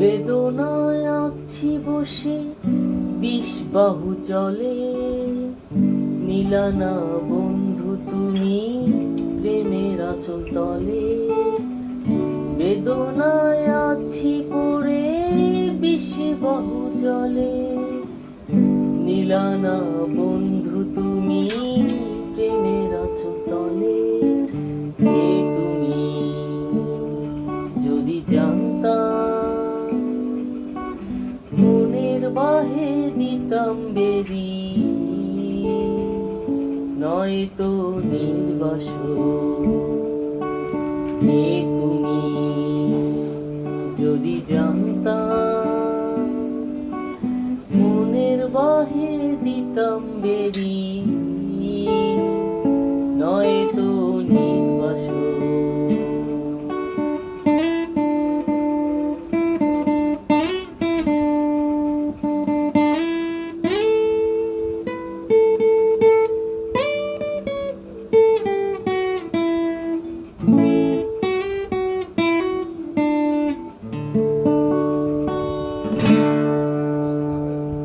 বেদনায় আছি বসে বিষবাহু জলে, নিলানা বন্ধু তুমি প্রেমের আঁচল তলে। বেদনায় আছি পড়ে বিষবাহু জলে, নিলানা বন্ধু তুমি প্রেমের আঁচল তলে। কে তুমি যদি জানতাম, মনের বাহে দিতাম বেরি, নয়তো নির্বাসন। কে তুমি যদি জানতাম,